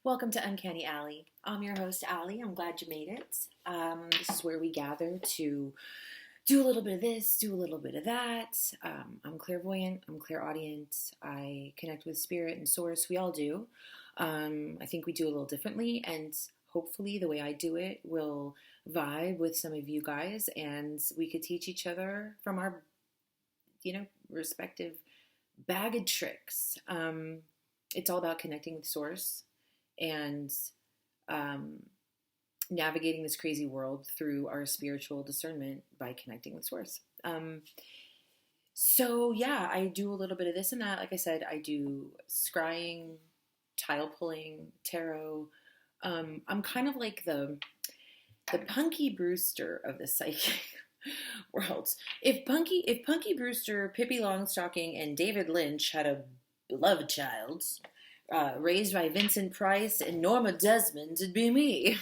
Welcome to Uncanny Alley. I'm your host, Allie. I'm glad you made it. This is where we gather to do a little bit of this, do a little bit of that. I'm clairvoyant, I'm clairaudient, I connect with spirit and source. We all do. I think we do a little differently, and hopefully, the way I do it will vibe with some of you guys, and we could teach each other from our, respective bag of tricks. It's all about connecting with source and um, navigating this crazy world through our spiritual discernment by connecting with source. So yeah, I do a little bit of this and that. Like I said, I do scrying, tile pulling, tarot. I'm kind of like the Punky Brewster of the psychic world. If Punky Brewster, Pippi Longstocking, and David Lynch had a love child raised by Vincent Price and Norma Desmond, it'd be me.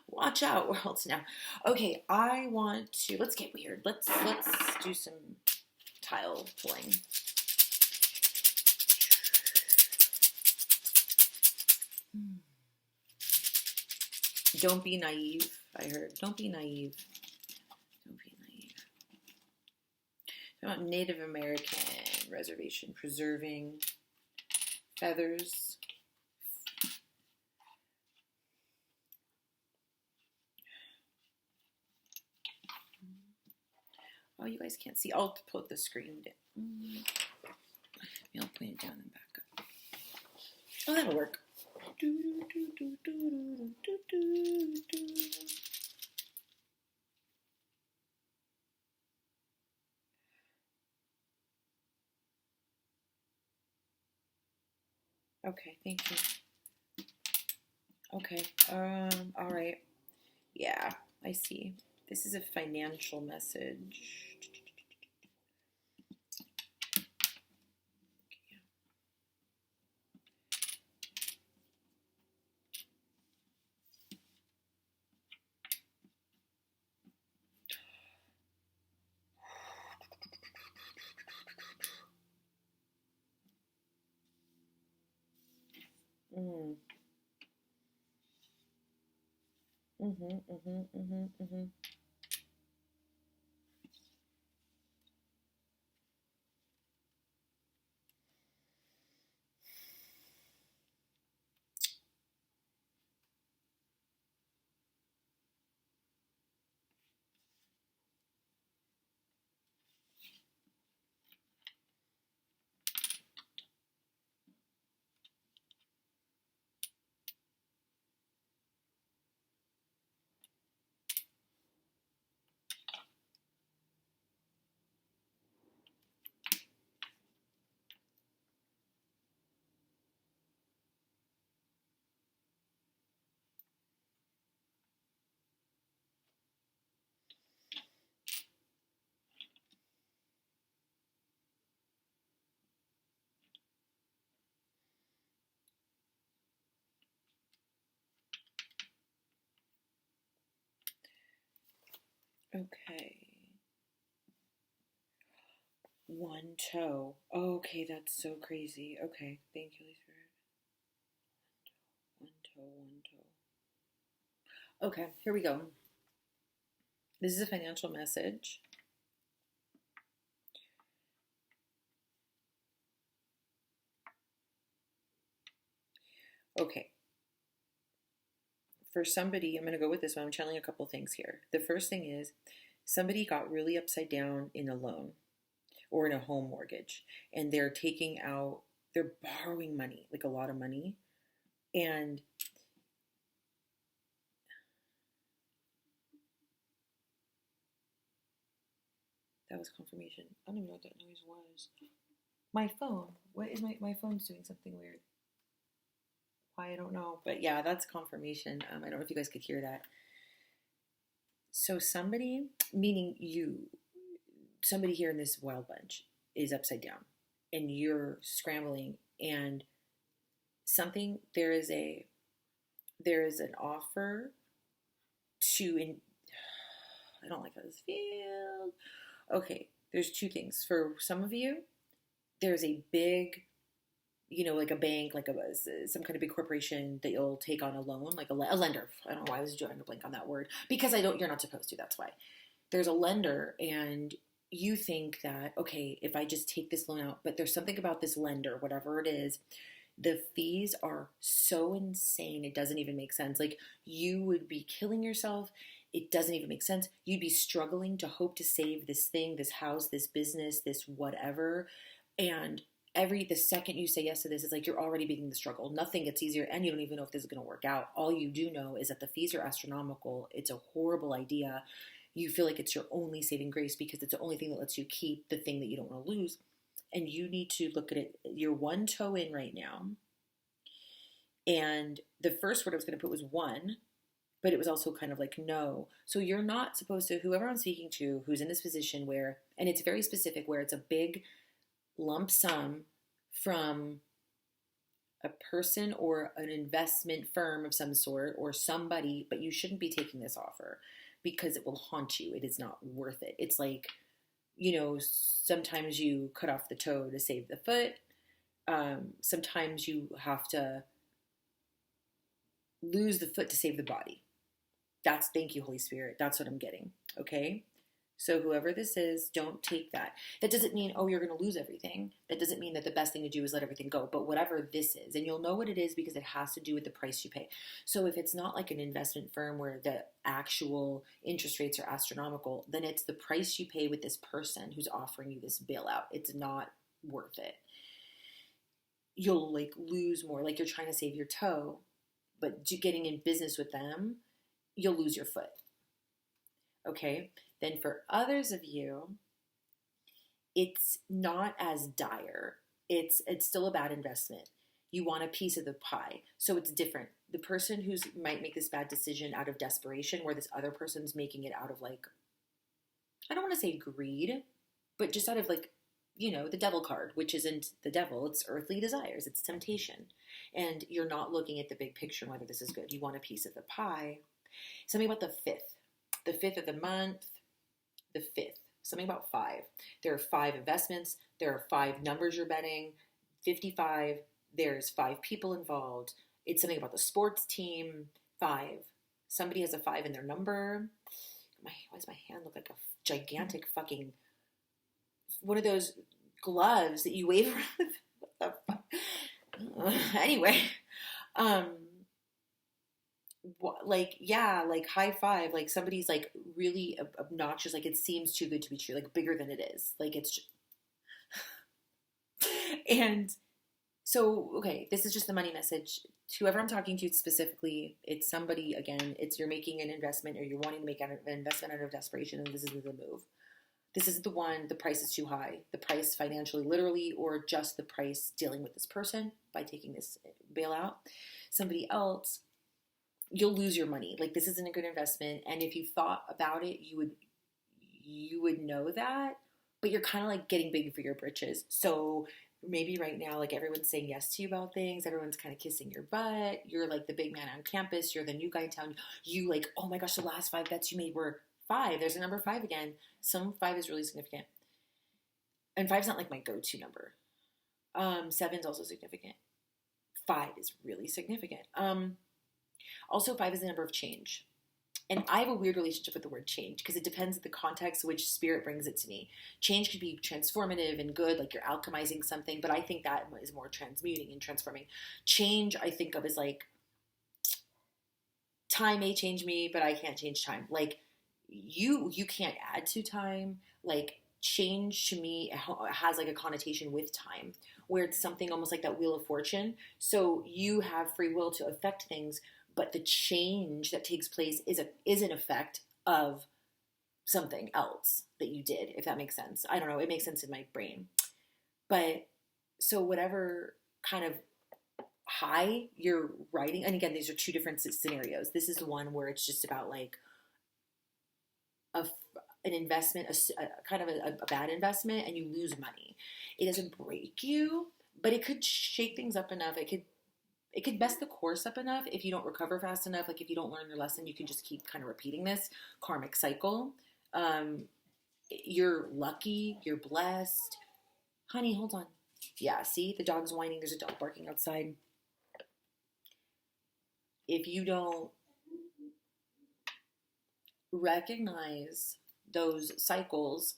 Watch out, world. Now, okay, let's get weird. Let's do some tile pulling. Don't be naive. I heard. Don't be naive. Don't be naive. About Native American reservation preserving feathers. Oh, you guys can't see. I'll put the screen down. Maybe I'll point it down and back up. Oh, that'll work. Okay, thank you. Okay, all right. Yeah, I see. This is a financial message. Mm. Mm-hmm. Okay. One toe. Okay, that's so crazy. Okay, thank you, Holy Spirit. One toe, one toe. Okay, here we go. This is a financial message. Okay. For somebody, I'm going to go with this one. I'm channeling a couple things here. The first thing is somebody got really upside down in a loan or in a home mortgage, and they're borrowing money, like a lot of money. And that was confirmation. I don't even know what that noise was. My phone. What is my phone's doing something weird? Why, I don't know. But yeah, that's confirmation. I don't know if you guys could hear that. So somebody, meaning you, somebody here in this wild bunch is upside down and you're scrambling, and there is an offer I don't like how this feels. Okay, there's two things. For some of you, there's a big like a bank, like some kind of big corporation that you'll take on a loan, like a lender. I don't know why I was drawing a blank on that word, because you're not supposed to. That's why. There's a lender, and you think that, okay, if I just take this loan out, but there's something about this lender, whatever it is, the fees are so insane. It doesn't even make sense. Like, you would be killing yourself. It doesn't even make sense. You'd be struggling to hope to save this thing, this house, this business, this whatever. And the second you say yes to this, it's like you're already beginning the struggle. Nothing gets easier, and you don't even know if this is going to work out. All you do know is that the fees are astronomical. It's a horrible idea. You feel like it's your only saving grace because it's the only thing that lets you keep the thing that you don't want to lose. And you need to look at it. You're one toe in right now. And the first word I was going to put was one, but it was also kind of like no. So you're not supposed to, whoever I'm speaking to, who's in this position where, and it's very specific, where it's a big lump sum from a person or an investment firm of some sort or somebody, but you shouldn't be taking this offer because it will haunt you. It is not worth it. It's like, sometimes you cut off the toe to save the foot. Sometimes you have to lose the foot to save the body. Thank you, Holy Spirit. That's what I'm getting. Okay. So whoever this is, don't take that. That doesn't mean, oh, you're going to lose everything. That doesn't mean that the best thing to do is let everything go. But whatever this is, and you'll know what it is because it has to do with the price you pay. So if it's not like an investment firm where the actual interest rates are astronomical, then it's the price you pay with this person who's offering you this bailout. It's not worth it. You'll lose more. Like, you're trying to save your toe, but getting in business with them, you'll lose your foot. Okay? Then for others of you, it's not as dire. It's still a bad investment. You want a piece of the pie. So it's different. The person who's might make this bad decision out of desperation, where this other person's making it out of I don't want to say greed, but just out of the devil card, which isn't the devil. It's earthly desires. It's temptation. And you're not looking at the big picture and whether this is good. You want a piece of the pie. Something about the fifth of the month. The fifth, something about 5. There are 5 investments. There are 5 numbers you're betting. 55. There's 5 people involved. It's something about the sports team. 5. Somebody has a 5 in their number. Why does my hand look like a gigantic fucking one of those gloves that you wave around? What the fuck? Anyway, high five, somebody's really obnoxious, it seems too good to be true, bigger than it is, it's just... And so, okay, this is just the money message. Whoever I'm talking to specifically, it's somebody, again, you're making an investment, or you're wanting to make an investment out of desperation, and this isn't the move. This isn't the one. The price is too high. The price financially, literally, or just the price dealing with this person by taking this bailout. Somebody else, you'll lose your money. This isn't a good investment. And if you thought about it, you would know that, but you're kind of getting big for your britches. So maybe right now, everyone's saying yes to you about things. Everyone's kind of kissing your butt. You're the big man on campus. You're the new guy in town. You oh my gosh, the last 5 bets you made were 5. There's a number 5 again. Some 5 is really significant. And 5's not my go-to number. 7's also significant. 5 is really significant. Also, 5 is the number of change. And I have a weird relationship with the word change because it depends on the context which spirit brings it to me. Change could be transformative and good, you're alchemizing something, but I think that is more transmuting and transforming. Change, I think of as time may change me, but I can't change time. You can't add to time. Change to me has a connotation with time, where it's something almost like that Wheel of Fortune. So you have free will to affect things, but the change that takes place is an effect of something else that you did, if that makes sense. I don't know. It makes sense in my brain. But so whatever kind of high you're riding, and again, these are 2 different scenarios. This is the one where it's just about an investment, a kind of a bad investment, and you lose money. It doesn't break you, but it could shake things up enough. It could mess the course up enough if you don't recover fast enough. If you don't learn your lesson, you can just keep kind of repeating this karmic cycle. You're lucky. You're blessed. Honey, hold on. Yeah, see, the dog's whining. There's a dog barking outside. If you don't recognize those cycles,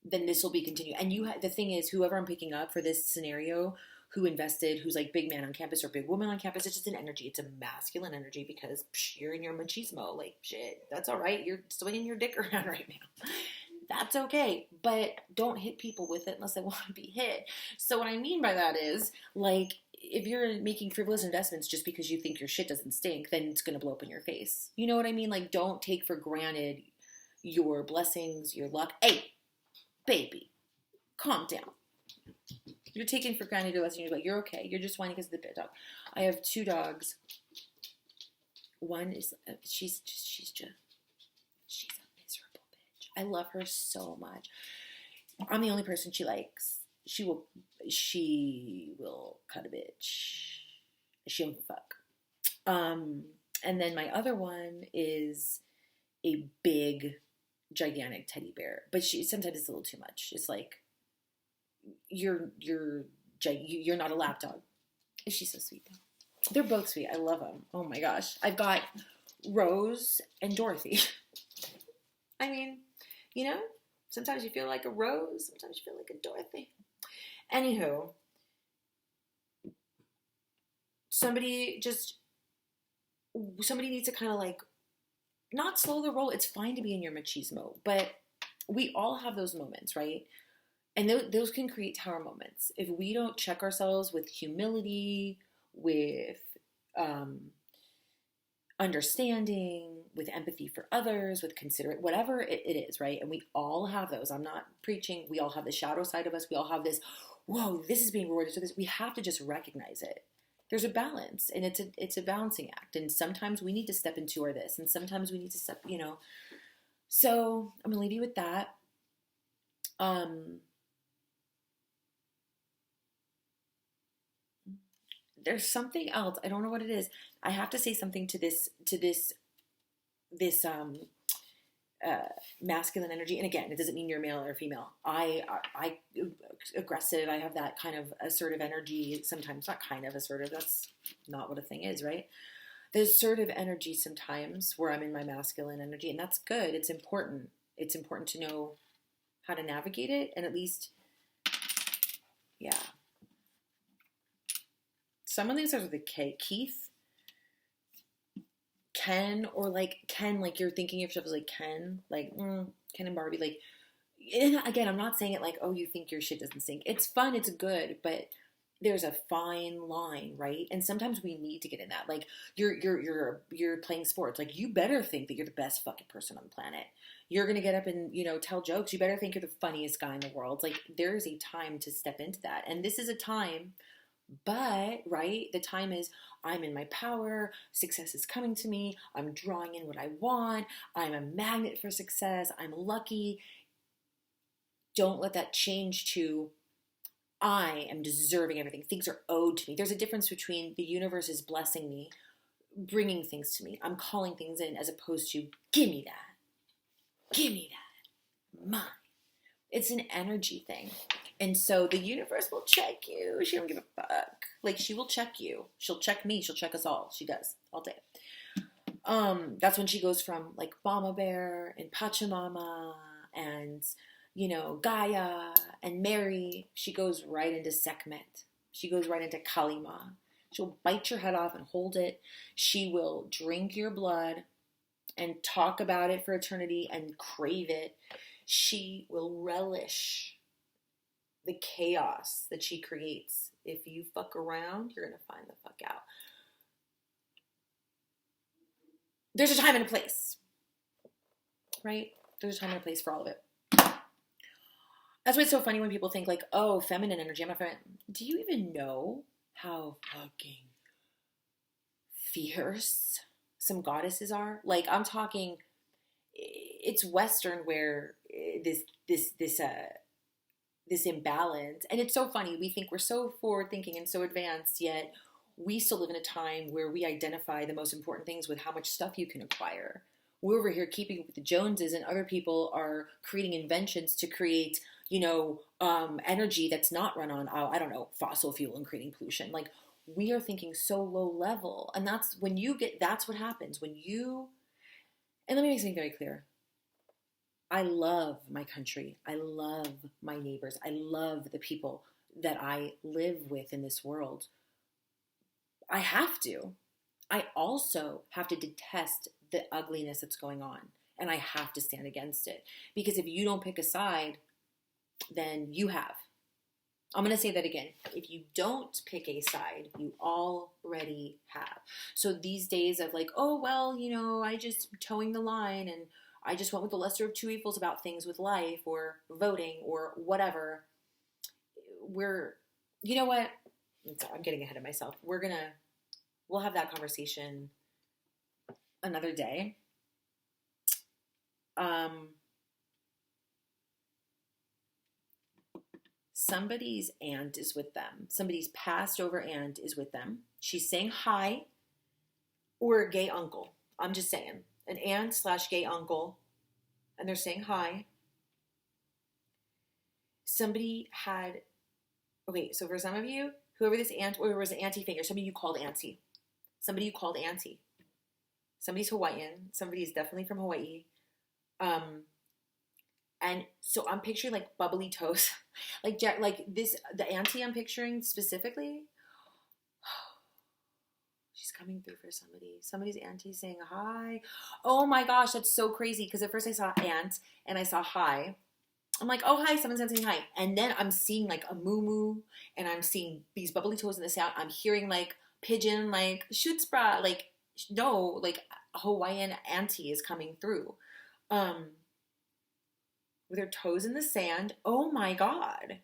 then this will be continued. And the thing is, whoever I'm picking up for this scenario, who invested, who's like big man on campus or big woman on campus, it's just an energy. It's a masculine energy because you're in your machismo. Like, shit, that's all right. You're swinging your dick around right now. That's okay. But don't hit people with it unless they want to be hit. So what I mean by that is, like, if you're making frivolous investments just because you think your shit doesn't stink, then it's going to blow up in your face. You know what I mean? Like, don't take for granted your blessings, your luck. Hey, baby, calm down. You're taking for granted your blessings. You're okay. You're just whining because of the big dog. I have 2 dogs. One is, she's a miserable bitch. I love her so much. I'm the only person she likes. She will cut a bitch. She won't fuck. And then my other one is a big, gigantic teddy bear. But sometimes it's a little too much. It's like, you're not a lap dog. She's so sweet though. They're both sweet. I love them. Oh my gosh. I've got Rose and Dorothy. I mean, you know, sometimes you feel like a Rose, sometimes you feel like a Dorothy. Anywho, somebody needs to kind of like not slow the roll. It's fine to be in your machismo, but we all have those moments, right? And those can create tower moments. If we don't check ourselves with humility, with understanding, with empathy for others, with considerate, whatever it is, right? And we all have those. I'm not preaching. We all have the shadow side of us. We all have this, whoa, this is being rewarded. So this, we have to just recognize it. There's a balance, and it's a balancing act. And sometimes we need to step into our this, and sometimes we need to step, you know. So I'm gonna leave you with that. There's something else. I don't know what it is. I have to say something to this masculine energy. And again, it doesn't mean you're male or female. I aggressive. I have that kind of assertive energy. Sometimes not kind of assertive. That's not what a thing is, right? The assertive energy sometimes where I'm in my masculine energy, and that's good. It's important. It's important to know how to navigate it, and at least, yeah. Some of these starts with a K. Keith, Ken, or like Ken, like you're thinking of yourself as like Ken, like Ken and Barbie. Like, and again, I'm not saying it like, oh, you think your shit doesn't stink. It's fun, it's good, but there's a fine line, right? And sometimes we need to get in that. Like, you're playing sports. Like, you better think that you're the best fucking person on the planet. You're gonna get up and, you know, tell jokes. You better think you're the funniest guy in the world. Like, there's a time to step into that, and this is a time. But, right, the time is I'm in my power, success is coming to me, I'm drawing in what I want, I'm a magnet for success, I'm lucky. Don't let that change to I am deserving everything. Things are owed to me. There's a difference between the universe is blessing me, bringing things to me, I'm calling things in, as opposed to give me that, mine. It's an energy thing. And so the universe will check you. She don't give a fuck. Like, she will check you. She'll check me. She'll check us all. She does all day. That's when she goes from like Mama Bear and Pachamama and, you know, Gaia and Mary. She goes right into Sekhmet. She goes right into Kalima. She'll bite your head off and hold it. She will drink your blood and talk about it for eternity and crave it. She will relish the chaos that she creates. If you fuck around, you're going to find the fuck out. There's a time and a place, right? There's a time and a place for all of it. That's why it's so funny when people think like, oh, feminine energy, I'm a feminine. Do you even know how fucking fierce some goddesses are? Like, I'm talking, it's Western where this imbalance, and it's so funny. We think we're so forward thinking and so advanced, yet we still live in a time where we identify the most important things with how much stuff you can acquire. we're over here keeping up with the Joneses, and other people are creating inventions to create, energy that's not run on, I don't know, fossil fuel and creating pollution. Like, we are thinking so low level. And that's what happens and let me make something very clear. I love my country. I love my neighbors. I love the people that I live with in this world. I have to. I also have to detest the ugliness that's going on. And I have to stand against it. Because if you don't pick a side, then you have. I'm going to say that again. If you don't pick a side, you already have. So these days of like, oh, well, I just towing the line and I just went with the lesser of two evils about things with life or voting or whatever. You know what? I'm getting ahead of myself. We'll have that conversation another day. Somebody's aunt is with them. Somebody's passed over aunt is with them. She's saying hi, or a gay uncle. I'm just saying. An aunt / gay uncle, and they're saying hi. Okay, so for some of you, whoever this aunt, or was an auntie figure, somebody you called auntie. Somebody's Hawaiian. Somebody's definitely from Hawaii. And so I'm picturing like bubbly toast, like the auntie I'm picturing specifically. She's coming through for somebody. Somebody's auntie saying hi. Oh my gosh, that's so crazy. Because at first I saw aunt and I saw hi. I'm like, oh hi, someone's saying hi. And then I'm seeing like a moo and I'm seeing these bubbly toes in the sound. I'm hearing like pigeon, like schutzbra, like no, like Hawaiian auntie is coming through. With her toes in the sand. Oh my God.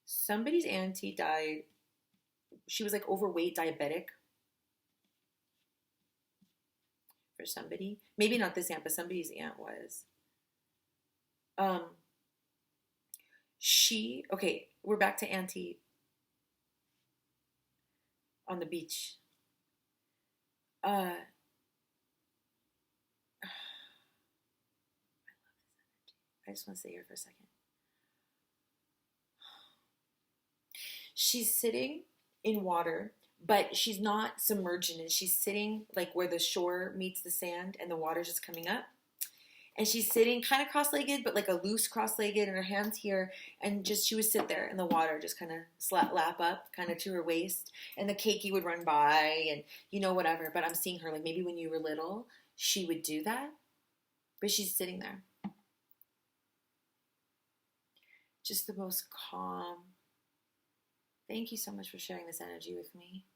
Somebody's auntie died. She was like overweight, diabetic. For somebody. Maybe not this aunt, but somebody's aunt was. Okay, we're back to auntie on the beach. I just want to stay here for a second. She's sitting in water, but she's not submerged in it. She's sitting like where the shore meets the sand and the water's just coming up. And she's sitting kind of cross-legged, but like a loose cross-legged, and her hands here. And she would sit there in the water, just kind of lap up, kind of to her waist. And the keiki would run by and, whatever. But I'm seeing her like maybe when you were little, she would do that. But she's sitting there. Just the most calm. Thank you so much for sharing this energy with me.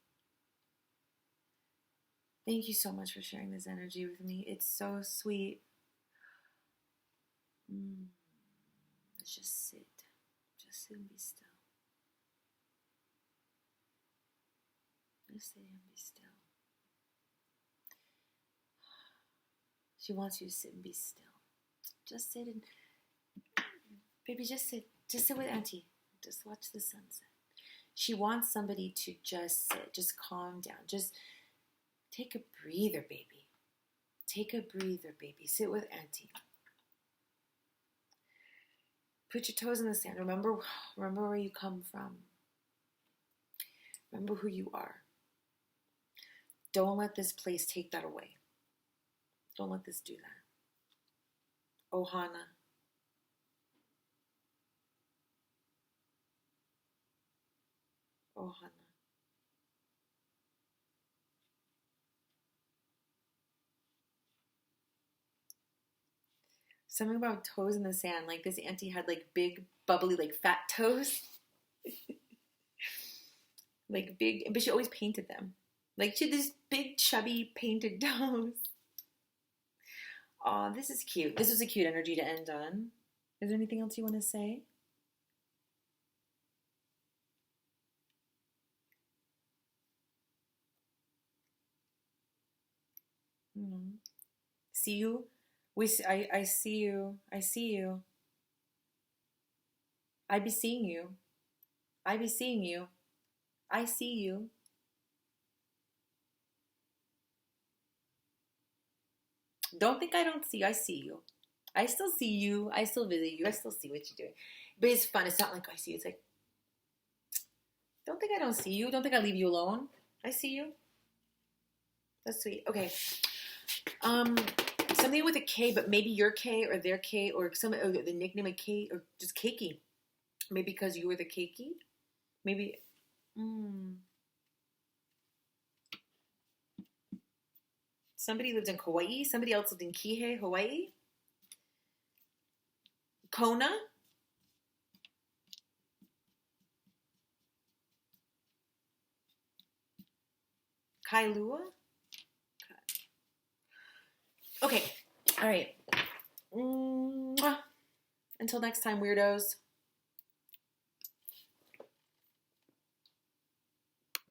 Thank you so much for sharing this energy with me. It's so sweet. Let's just sit. Just sit and be still. Just sit and be still. She wants you to sit and be still. Just sit and... Baby, just sit. Just sit with auntie. Just watch the sunset. She wants somebody to just sit. Just calm down. Just take a breather, baby. Take a breather, baby. Sit with auntie. Put your toes in the sand. Remember where you come from. Remember who you are. Don't let this place take that away. Don't let this do that. Ohana. Ohana. Something about toes in the sand. Like this auntie had like big, bubbly, like fat toes. Like big, but she always painted them. Like she had this big, chubby, painted toes. Aw, this is cute. This was a cute energy to end on. Is there anything else you want to say? See you. I see you. I see you. I be seeing you. I be seeing you. I see you. Don't think I don't see you. I see you. I still see you. I still visit you. I still see what you're doing. But it's fun. It's not like I see you. It's like, don't think I don't see you. Don't think I leave you alone. I see you. That's sweet. Okay. Something with a K, but maybe your K or their K or the nickname of K or just Cakey. Maybe because you were the Cakey. Maybe. Somebody lived in Hawaii. Somebody else lived in Kihei, Hawaii. Kona. Kailua. Okay. All right. Until next time, weirdos.